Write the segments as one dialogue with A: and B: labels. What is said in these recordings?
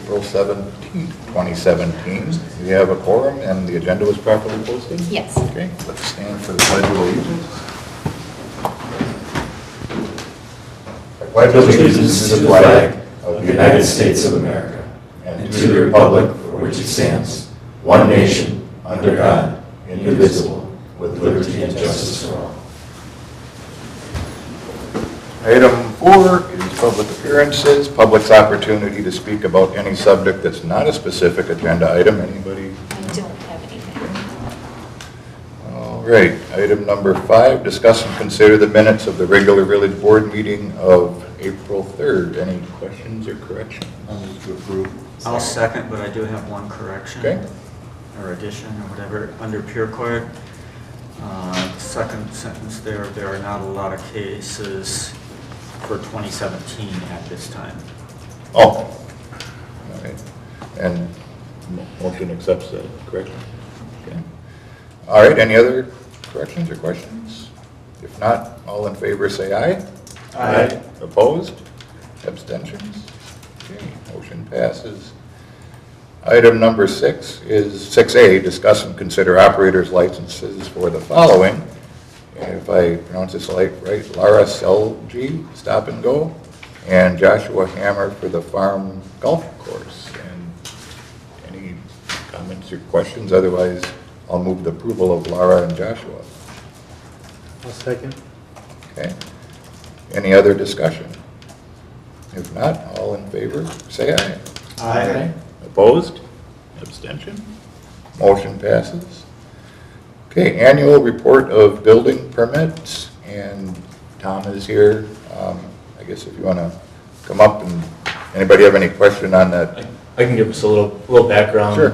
A: April 17th, 2017. We have a quorum and the agenda was properly posted?
B: Yes.
A: Okay, let's stand for the Pledge of Allegiance. I pledge allegiance to the flag of the United States of America and to the republic for which it stands, one nation, under God, indivisible, with liberty and justice for all. Item 4 is public appearances, public's opportunity to speak about any subject that's not a specific agenda item. Anybody?
B: I don't have anything.
A: All right, item number 5, discuss and consider the minutes of the regular village board meeting of April 3rd. Any questions or corrections?
C: I'll move to approve.
D: I'll second, but I do have one correction.
A: Okay.
D: Or addition, or whatever, under Pure Court. Second sentence there are not a lot of cases for 2017 at this time.
A: Oh, all right. And motion accepts that, correct? Okay. All right, any other corrections or questions? If not, all in favor say aye.
C: Aye.
A: Opposed? Abstentions? Okay, motion passes. Item number 6 is 6A, discuss and consider operators licenses for the following. And if I pronounce this right, Lara Selgi, Stop and Go, and Joshua Hammer for the Farm Golf Course. And any comments or questions? Otherwise, I'll move the approval of Lara and Joshua.
C: I'll second.
A: Okay. Any other discussion? If not, all in favor, say aye.
C: Aye.
A: Opposed? Abstention? Motion passes. Okay, annual report of building permits, and Tom is here. I guess if you want to come up, and anybody have any question on that?
E: I can give us a little background.
A: Sure.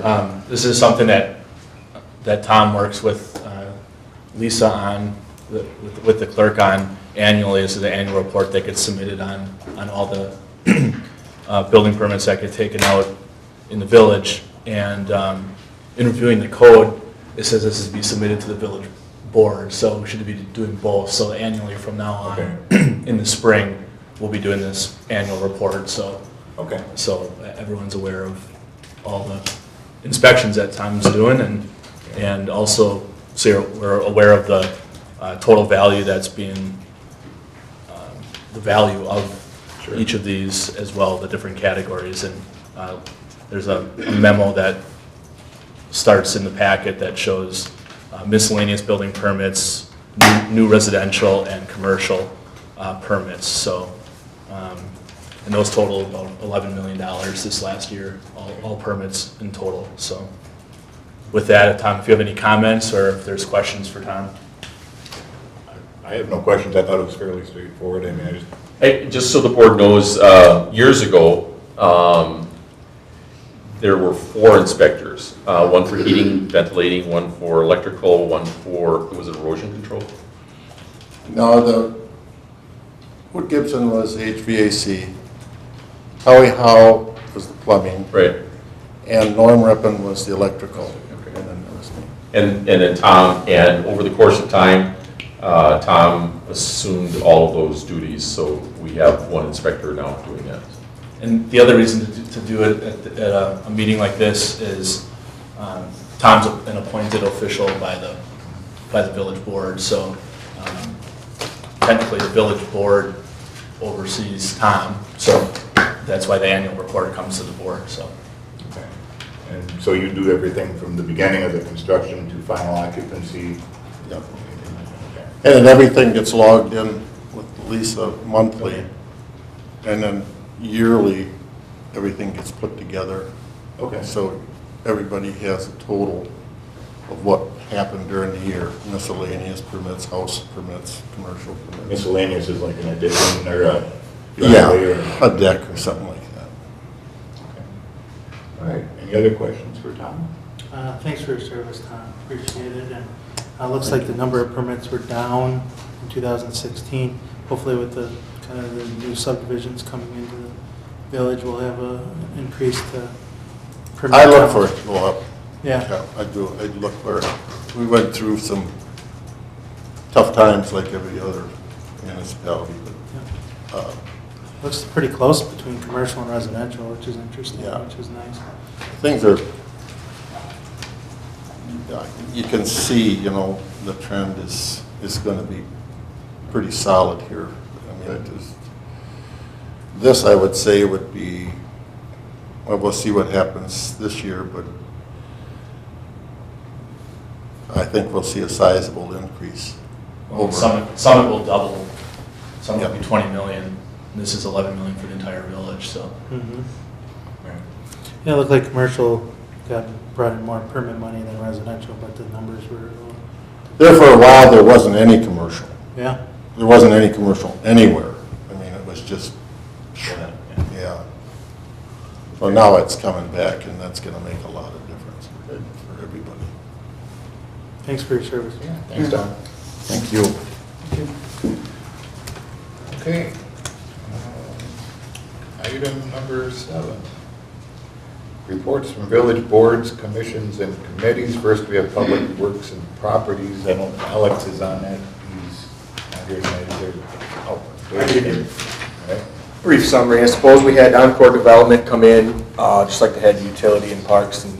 E: This is something that Tom works with Lisa on, with the clerk on annually. This is the annual report that gets submitted on all the building permits that get taken out in the village. And in reviewing the code, it says this is to be submitted to the village board, so we should be doing both. So annually from now on,
A: Okay.
E: in the spring, we'll be doing this annual report. So everyone's aware of all the inspections that Tom's doing, and also so we're aware of the total value that's being, the value of
A: Sure.
E: each of these as well, the different categories. And there's a memo that starts in the packet that shows miscellaneous building permits, new residential and commercial permits. So, and those total about $11 million this last year, all permits in total. So with that, Tom, if you have any comments or if there's questions for Tom.
A: I have no questions. I thought it was fairly straightforward. I mean,
F: Hey, just so the board knows, years ago, there were 4 inspectors, one for heating, ventilating, one for electrical, one for, was it erosion control?
C: No, Wood Gibson was HVAC, Howie Howe was the plumbing,
F: Right.
C: and Norm Rippon was the electrical.
F: Okay.
C: And then there was me.
F: And then Tom, and over the course of time, Tom assumed all of those duties, so we have one inspector now doing that.
E: And the other reason to do it at a meeting like this is Tom's an appointed official by the village board, so technically the village board oversees Tom, so that's why the annual report comes to the board. So.
A: okay. And so you do everything from the beginning of the construction to final occupancy?
C: Yep.
A: Okay.
C: And then everything gets logged in with Lisa monthly, and then yearly, everything gets put together.
A: Okay.
C: So everybody has a total of what happened during the year, miscellaneous permits, house permits, commercial permits.
A: Miscellaneous is like an addition or a
C: Yeah,
A: driveway or?
C: a deck or something like that.
A: Okay. All right, any other questions for Tom?
G: Thanks for your service, Tom. Appreciate it. And looks like the number of permits were down in 2016. Hopefully with the kind of the new subdivisions coming into the village, we'll have a increased permit
C: I look
G: count.
C: for it to go up.
G: Yeah.
C: I do, I look for it. We went through some tough times like every other municipality, but
G: Looks pretty close between commercial and residential, which is interesting,
C: Yeah.
G: which is nice.
C: Things are, you can see, you know, the trend is going to be pretty solid here. I mean, this, I would say, would be, well, we'll see what happens this year, but I think we'll see a sizable increase.
E: Well, Summit will double, Summit will
C: Yep.
E: be 20 million, and this is 11 million for the entire village, so.
G: Mhm.
E: Right.
G: Yeah, it looked like commercial brought in more permit money than residential, but the numbers were,
C: There for a while, there wasn't any commercial.
G: yeah.
C: There wasn't any commercial anywhere. I mean, it was just,
E: Yeah.
C: yeah. Well, now it's coming back, and that's going to make a lot of difference for everybody.
G: Thanks for your service.
A: Yeah, thanks, Tom.
C: Thank you.
A: Okay. Item number 7. Reports from village boards, commissions, and committees. First, we have Public Works and Properties. I know Alex is on that. He's not here tonight. Is there? Oh,
H: Good evening.
A: all right.
H: Brief summary, I suppose we had Encore Development come in, just like the head utility and parks, and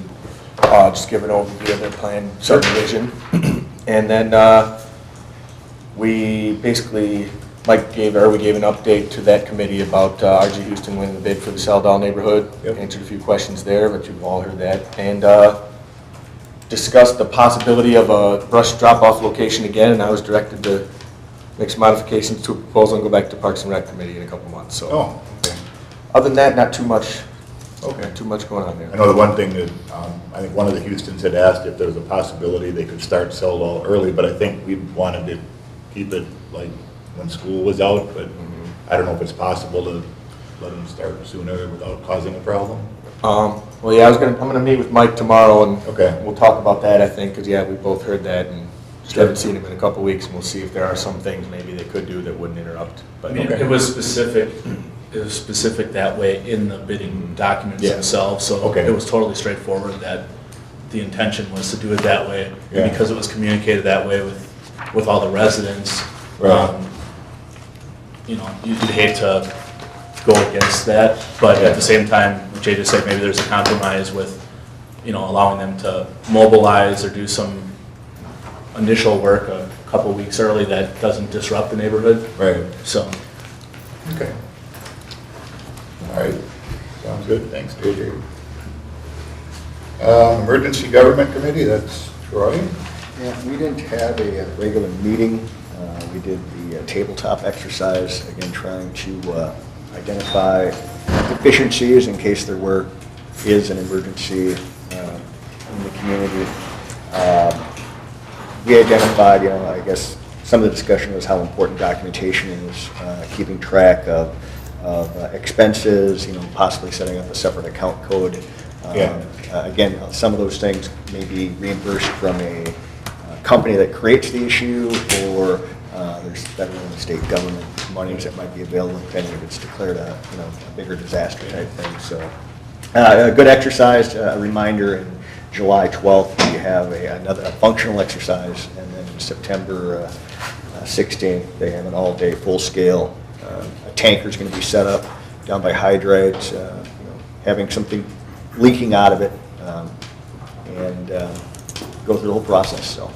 H: just give an overview of their planned subdivision. And then we basically, we gave an update to that committee about RG Houston winning the bid for the Saldal neighborhood.
A: Yep.
H: Answered a few questions there, but you've all heard that. And discussed the possibility of a brush drop-off location again, and I was directed to make some modifications to a proposal and go back to Parks and Rec Committee in a couple months. So,
A: Oh, okay.
H: other than that, not too much going on
A: I
H: there.
A: know the one thing that, I think one of the Houstons had asked if there was a possibility they could start Seldall early, but I think we wanted to keep it like when school was out, but I don't know if it's possible to let them start sooner without causing a problem.
H: Well, yeah, I'm gonna meet with Mike tomorrow, and
A: Okay.
H: we'll talk about that, I think, because, yeah, we both heard that, and just
A: Sure.
H: haven't seen him in a couple weeks, and we'll see if there are some things maybe they could do that wouldn't interrupt.
E: I
H: But
E: mean, it was specific that way in the bidding documents
H: Yeah.
E: themselves, so
A: Okay.
E: it was totally straightforward that the intention was to do it that way.
A: Yeah.
E: And because it was communicated that way with all the residents,
A: Right.
E: you know, you'd hate to go against that, but at the same time, Jay just said maybe there's a compromise with, you know, allowing them to mobilize or do some initial work a couple weeks early that doesn't disrupt the neighborhood,
A: Right.
E: so.
A: Okay. All right, sounds good, thanks, JJ. Emergency Government Committee, that's Troy.
I: Yeah, we didn't have a regular meeting. We did the tabletop exercise, again, trying to identify deficiencies in case there is an emergency in the community. We identified, you know, I guess some of the discussion was how important documentation is, keeping track of expenses, you know, possibly setting up a separate account code.
A: Yeah.
I: Again, some of those things may be reimbursed from a company that creates the issue, or there's federal and state government monies that might be available depending if it's declared a bigger disaster type thing. So a good exercise, a reminder. In July 12th, we have a functional exercise, and then September 16th, they have an all-day, full-scale. A tanker's going to be set up down by Hydrite, having something leaking out of it, and go through the whole process. So.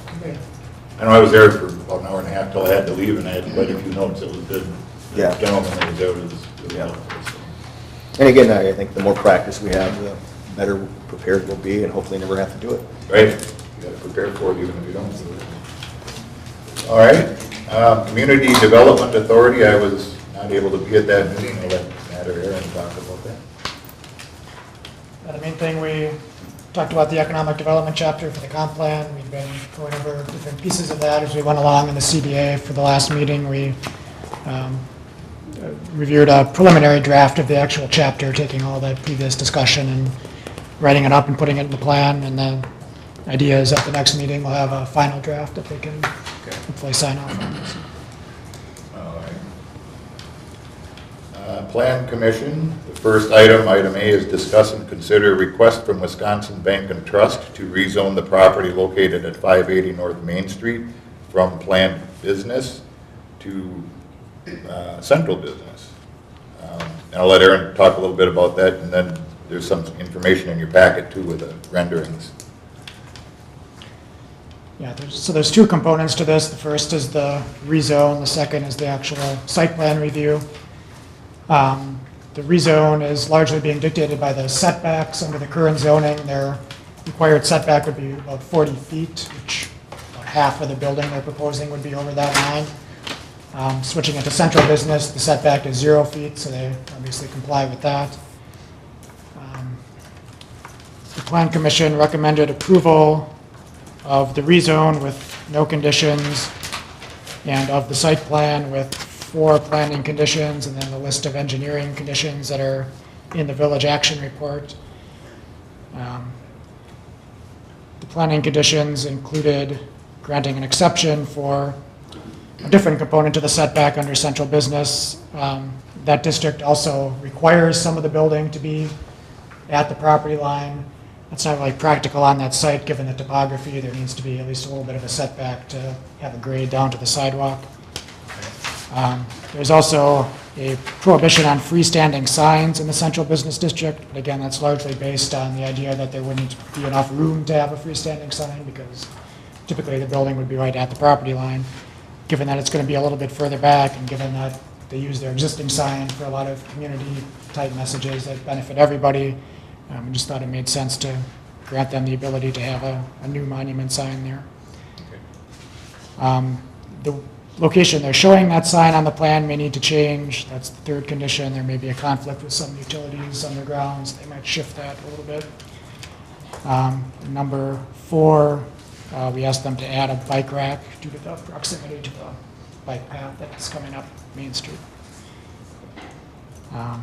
A: I know I was there for about an hour and a half till I had to leave, and I had quite a few notes. It was good.
I: Yeah.
A: The gentleman that was there was really
I: Yeah.
A: helpful. So.
I: And again, I think the more practice we have, the better prepared we'll be, and hopefully never have to do it.
A: Right, you got to prepare for it even if you don't do it. All right, Community Development Authority, I was not able to be at that meeting. I'll let Matt or Aaron talk about that.
J: The main thing, we talked about the economic development chapter for the comp plan. We've been going over different pieces of that as we went along in the CBA. For the last meeting, we reviewed a preliminary draft of the actual chapter, taking all that previous discussion and writing it up and putting it in the plan. And the idea is at the next meeting, we'll have a final draft that they can hopefully sign off on.
A: All right. Plan Commission, the first item, item A, is discuss and consider a request from Wisconsin Bank and Trust to rezone the property located at 580 North Main Street from planned business to central business. I'll let Aaron talk a little bit about that, and then there's some information in your packet too with the renderings.
J: Yeah, there's two components to this. The first is the rezone, the second is the actual site plan review. The rezone is largely being dictated by the setbacks under the current zoning. Their required setback would be about 40 feet, which about half of the building they're proposing would be over that line. Switching it to central business, the setback is 0 feet, so they obviously comply with that. The Plan Commission recommended approval of the rezone with no conditions, and of the site plan with 4 planning conditions, and then the list of engineering conditions that are in the village action report. The planning conditions included granting an exception for a different component to the setback under central business. That district also requires some of the building to be at the property line. That's not really practical on that site, given the topography. There needs to be at least a little bit of a setback to have a grade down to the sidewalk. There's also a prohibition on freestanding signs in the central business district, but again, that's largely based on the idea that there wouldn't be enough room to have a freestanding sign, because typically the building would be right at the property line. Given that it's going to be a little bit further back, and given that they use their existing sign for a lot of community-type messages that benefit everybody, I just thought it made sense to grant them the ability to have a new monument sign there. The location they're showing that sign on the plan may need to change. That's the third condition. There may be a conflict with some utilities underground, so they might shift that a little bit. Number 4, we asked them to add a bike rack due to the proximity to the bike path that's coming up Main Street. So I'm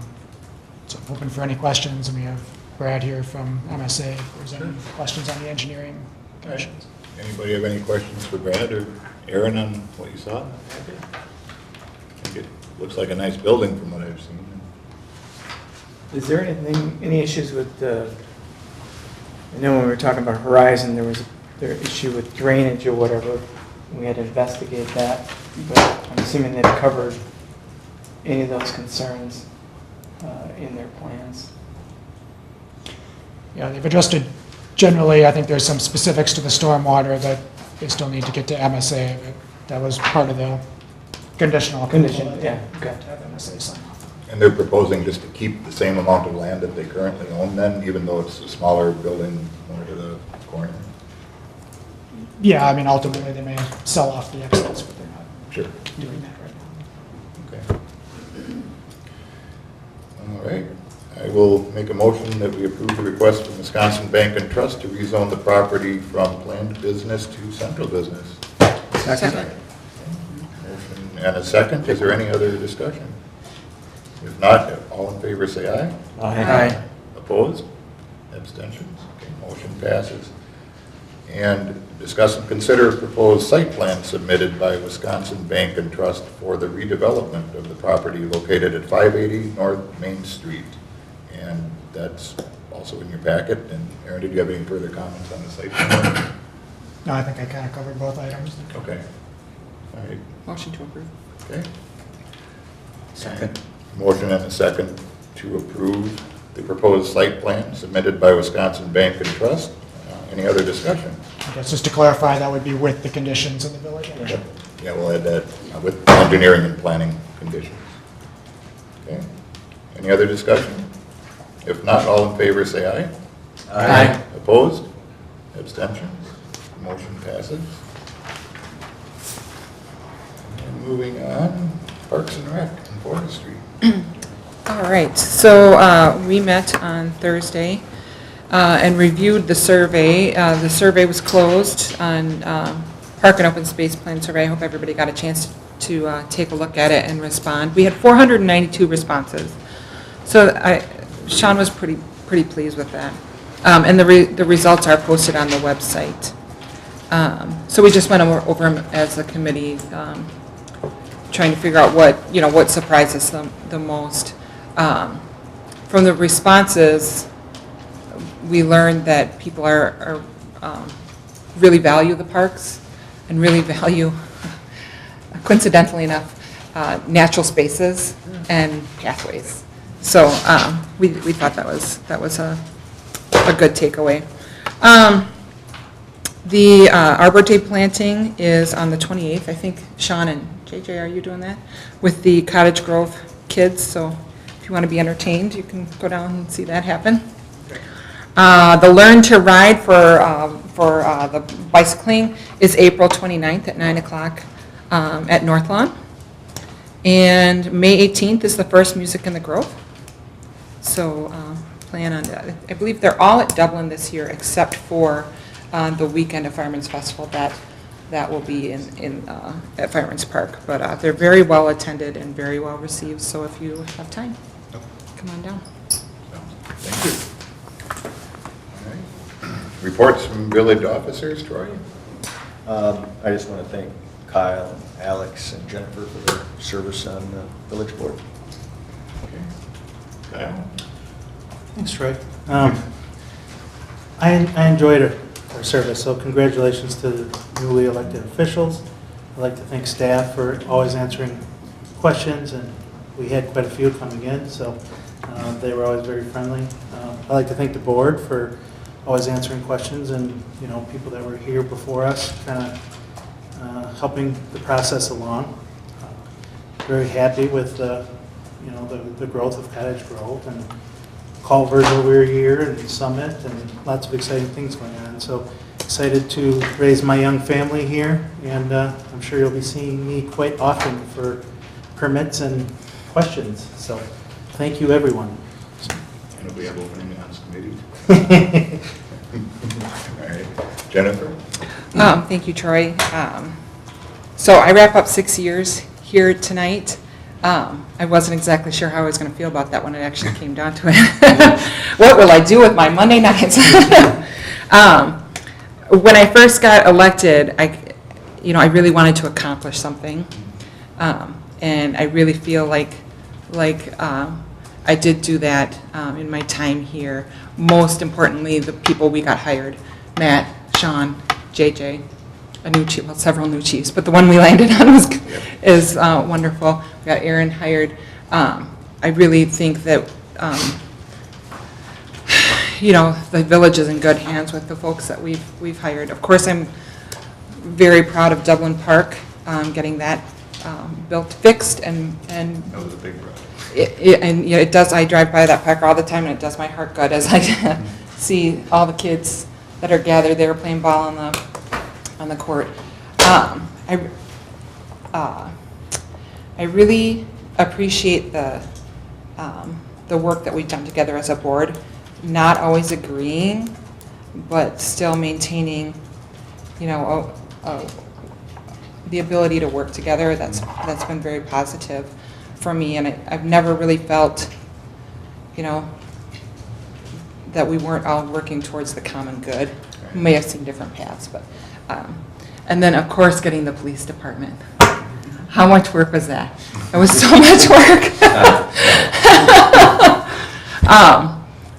J: open for any questions, and we have Brad here from MSA if there's any questions on the engineering conditions.
A: Anybody have any questions for Brad or Aaron on what you saw? I think it looks like a nice building from what I've seen.
K: Is there any issues with I know when we were talking about Horizon, there was an issue with drainage or whatever. We had to investigate that, but I'm assuming they've covered any of those concerns in their plans.
J: Yeah, they've adjusted generally. I think there's some specifics to the stormwater that they still need to get to MSA, but that was part of the conditional approval.
K: Yeah,
J: Got
K: okay.
J: to have MSA sign off.
A: And they're proposing just to keep the same amount of land that they currently own then, even though it's a smaller building more to the corner?
J: Yeah, I mean, ultimately, they may sell off the excess, but they're not
A: Sure.
J: doing that right now.
A: Okay. All right. I will make a motion that we approve the request from Wisconsin Bank and Trust to rezone the property from planned business to central business.
B: Second.
A: Motion and a second. Is there any other discussion? If not, all in favor say aye.
K: Aye.
A: Opposed? Abstentions? Okay, motion passes. And discuss and consider proposed site plan submitted by Wisconsin Bank and Trust for the redevelopment of the property located at 580 North Main Street. And that's also in your packet. And Aaron, did you have any further comments on the site plan?
J: No, I think I kind of covered both items.
A: Okay. All right.
B: Motion to approve.
A: Okay.
D: Second.
A: Motion and a second to approve the proposed site plan submitted by Wisconsin Bank and Trust. Any other discussion?
J: I guess just to clarify, that would be with the conditions in the village.
A: Yep. Yeah, we'll add that with engineering and planning conditions. Okay. Any other discussion? If not, all in favor say aye.
K: Aye.
A: Opposed? Abstentions? Motion passes. And moving on, Parks and Rec and Forest Street.
B: All right, so we met on Thursday and reviewed the survey. The survey was closed on Park and Open Space Plan survey. I hope everybody got a chance to take a look at it and respond. We had 492 responses. So Sean was pretty pleased with that. And the results are posted on the website. So we just went over them as a committee, trying to figure out what surprised us the most. From the responses, we learned that people are really value the parks and really value, coincidentally enough, natural spaces and pathways. So we thought that was a good takeaway. The Arbor Day planting is on the 28th. I think Sean and JJ, are you doing that? With the Cottage Grove kids, so if you want to be entertained, you can go down and see that happen. The Learn to Ride for the bicycling is April 29th at 9 o'clock at North Lawn. And May 18th is the first Music in the Grove. So plan on that. I believe they're all at Dublin this year except for the weekend of Fireman's Festival that will be at Fireman's Park. But they're very well attended and very well received, so if you have time, come on down.
A: Thank you. All right. Reports from village officers, Troy?
I: I just want to thank Kyle, Alex, and Jennifer for their service on the village board.
A: Okay. Kyle?
G: Thanks, Troy. I enjoyed our service, so congratulations to the newly elected officials. I'd like to thank staff for always answering questions, and we had quite a few coming in, so they were always very friendly. I'd like to thank the board for always answering questions, and people that were here before us, kind of helping the process along. Very happy with the growth of Cottage Grove and Culver where we were here, and Summit, and lots of exciting things going on. So excited to raise my young family here, and I'm sure you'll be seeing me quite often for permits and questions. So thank you, everyone.
A: And we have opening on committee. All right. Jennifer?
B: Thank you, Troy. So I wrap up 6 years here tonight. I wasn't exactly sure how I was going to feel about that when it actually came down to it. What will I do with my Monday nights? When I first got elected, I really wanted to accomplish something, and I really feel like I did do that in my time here. Most importantly, the people we got hired, Matt, Sean, JJ, a new chief, well, several new chiefs, but the one we landed on is wonderful. We got Aaron hired. I really think that the village is in good hands with the folks that we've hired. Of course, I'm very proud of Dublin Park, getting that built, fixed, and
A: That was a big project.
B: it does. I drive by that park all the time, and it does my heart good as I see all the kids that are gathered there playing ball on the court. I really appreciate the work that we've done together as a board. Not always agreeing, but still maintaining, the ability to work together. That's been very positive for me, and I've never really felt, that we weren't all working towards the common good. We may have seen different paths, but, and then of course getting the police department. How much work was that? It was so much work.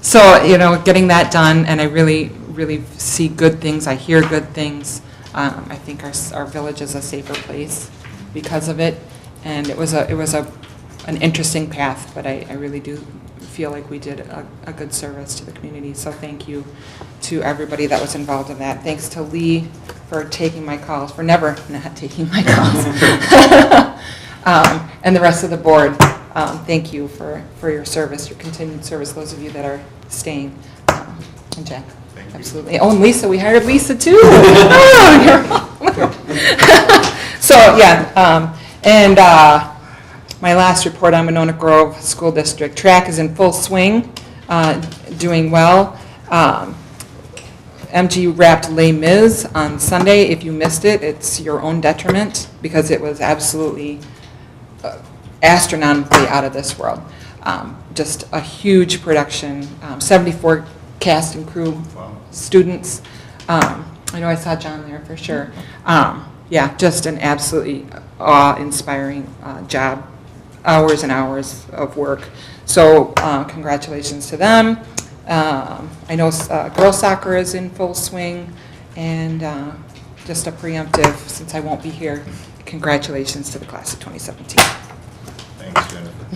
B: So, getting that done, and I really, really see good things. I hear good things. I think our village is a safer place because of it, and it was an interesting path, but I really do feel like we did a good service to the community. So thank you to everybody that was involved in that. Thanks to Lee for taking my calls, for never not taking my calls, and the rest of the board. Thank you for your service, your continued service, those of you that are staying. And Jack, absolutely. Oh, and Lisa, we hired Lisa too. So, yeah, and my last report on Monona Grove School District. Track is in full swing, doing well. MG wrapped Les Mis on Sunday. If you missed it, it's your own detriment because it was absolutely astronomically out of this world. Just a huge production, 74 cast and crew students. I know I saw John there for sure. Yeah, just an absolutely awe-inspiring job, hours and hours of work. So congratulations to them. I know girls soccer is in full swing, and just a preemptive, since I won't be here, congratulations to the class of 2017.
A: Thanks, Jennifer.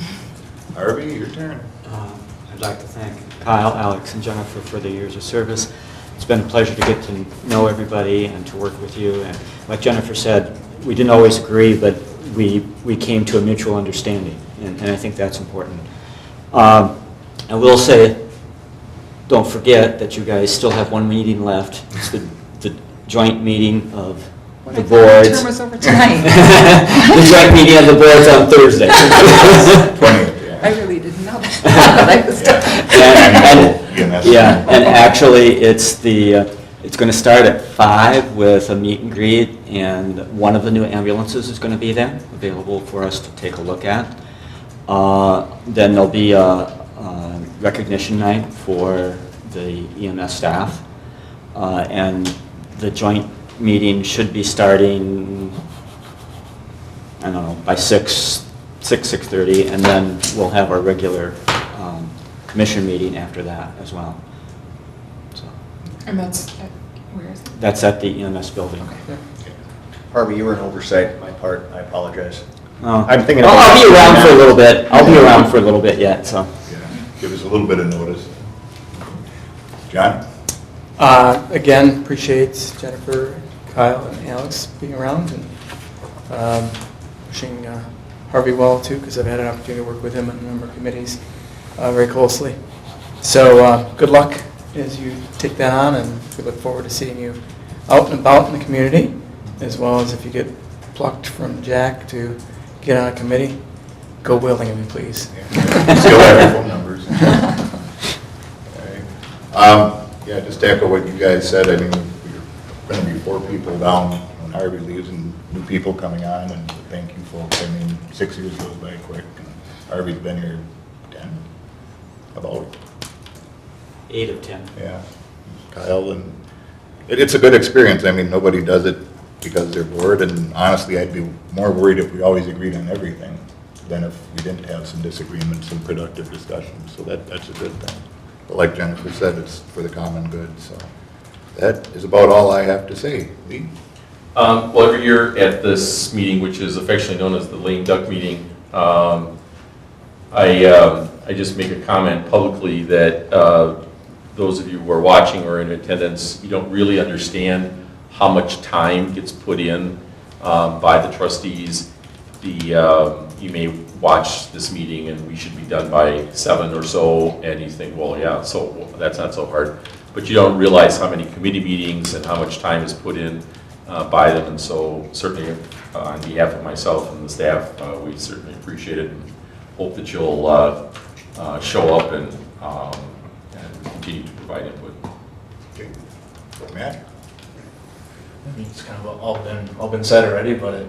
A: Harvey, your turn.
D: I'd like to thank Kyle, Alex, and Jennifer for their years of service. It's been a pleasure to get to know everybody and to work with you. And like Jennifer said, we didn't always agree, but we came to a mutual understanding, and I think that's important. I will say, don't forget that you guys still have one meeting left. It's the joint meeting of the boards.
B: Term was over tonight.
D: The joint meeting of the boards on Thursday.
A: 20th, yeah.
B: I really didn't know that. I was-
D: And actually, it's going to start at 5 with a meet and greet, and one of the new ambulances is going to be there, available for us to take a look at. Then there'll be a recognition night for the EMS staff, and the joint meeting should be starting, I don't know, by 6:30, and then we'll have our regular commission meeting after that as well. So
B: And that's, where is it?
D: that's at the EMS building.
B: Okay.
I: Harvey, you were an oversight on my part, I apologize.
D: Oh.
I: I'm thinking
D: Well,
I: about-
D: I'll be around for a little bit. I'll be around for a little bit yet, so.
A: Yeah, give us a little bit of notice. John?
K: Again, appreciate Jennifer, Kyle, and Alex being around, and wishing Harvey well too, because I've had an opportunity to work with him on a number of committees very closely. So good luck as you take that on, and we look forward to seeing you out and about in the community, as well as if you get plucked from Jack to get on a committee, go willingly, please.
A: Still have your phone numbers. Okay. Yeah, just to echo what you guys said, I mean, we're going to be 4 people down when Harvey leaves and new people coming on, and thank you folks. I mean, 6 years goes by quick. Harvey's been here 10, about,
D: 8 of 10.
A: yeah, Kyle, and it's a good experience. I mean, nobody does it because they're bored, and honestly, I'd be more worried if we always agreed on everything than if we didn't have some disagreements and productive discussions, so that's a good thing. But like Jennifer said, it's for the common good, so that is about all I have to say. Lee?
F: Well, every year at this meeting, which is affectionately known as the lame duck meeting, I just make a comment publicly that those of you who are watching or in attendance, you don't really understand how much time gets put in by the trustees. You may watch this meeting and we should be done by 7 or so, and you think, well, yeah, so that's not so hard. But you don't realize how many committee meetings and how much time is put in by them, and so certainly on behalf of myself and the staff, we certainly appreciate it and hope that you'll show up and continue to provide input.
A: Okay. Matt?
E: I mean, it's kind of all been said already, but I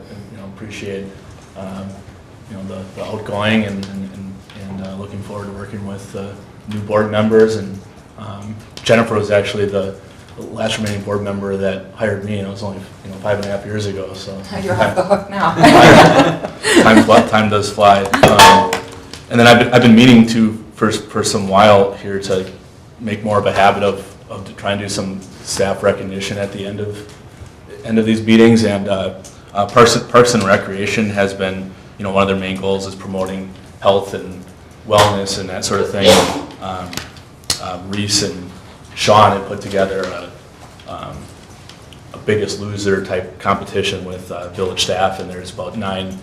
E: appreciate the outgoing and looking forward to working with new board members. And Jennifer was actually the last remaining board member that hired me, and it was only 5.5 years ago. So
B: You're off the hook now.
E: time does fly. And then I've been meaning to for some while here to make more of a habit of trying to do some staff recognition at the end of these meetings, and Parks and Recreation has been, one of their main goals is promoting health and wellness and that sort of thing. Reese and Sean had put together a Biggest Loser type competition with village staff, and there's about 9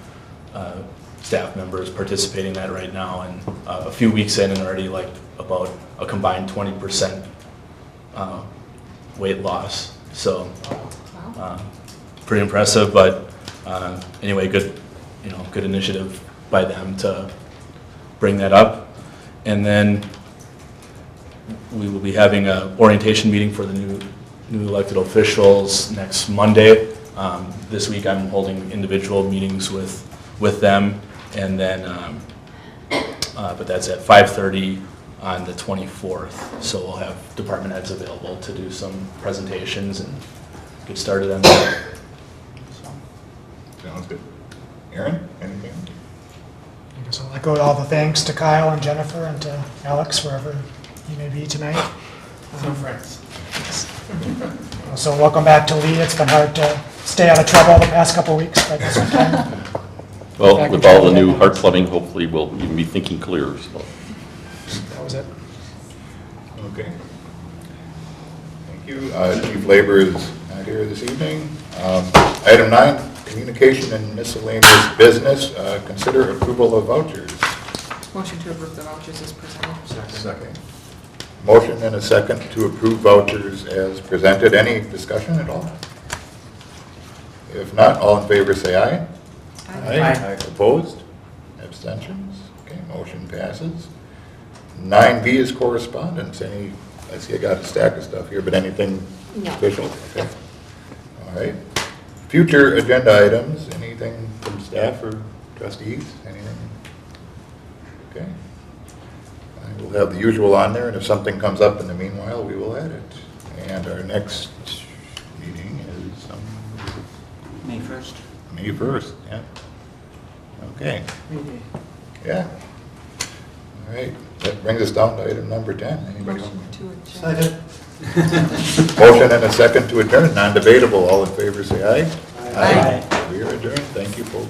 E: staff members participating in that right now, and a few weeks in and already like about a combined 20% weight loss. So pretty impressive, but anyway, good initiative by them to bring that up. And then we will be having an orientation meeting for the new elected officials next Monday. This week I'm holding individual meetings with them, and then but that's at 5:30 on the 24th. So we'll have department heads available to do some presentations and get started on that.
A: Sounds good. Aaron, anything?
J: I guess I'll echo all the thanks to Kyle and Jennifer and to Alex, wherever you may be tonight.
K: Friends.
J: So welcome back to Lee. It's been hard to stay out of trouble the past couple of weeks, but this weekend
F: Well, with all the new heart plumbing, hopefully we'll even be thinking clearer, so.
J: That was it.
A: Okay. Thank you. Chief Labor is not here this evening. Item 9, communication and miscellaneous business. Consider approval of vouchers.
B: Motion to approve the vouchers is presented.
A: Second. Motion and a second to approve vouchers as presented. Any discussion at all? If not, all in favor say aye.
K: Aye.
A: Opposed? Abstentions? Okay, motion passes. 9B is correspondence. I see I got a stack of stuff here, but anything official? Okay. All right. Future agenda items, anything from staff or trustees? Anything? Okay. I will have the usual on there, and if something comes up in the meanwhile, we will add it. And our next meeting is
D: May 1st.
A: May 1st, yeah. Okay,
K: Maybe.
A: yeah. All right, that brings us down to item number 10. Anybody want?
B: Motion to adjourn.
G: Second.
A: Motion and a second to adjourn, non-debatable. All in favor, say aye.
B: Aye.
A: We are adjourned. Thank you, folks.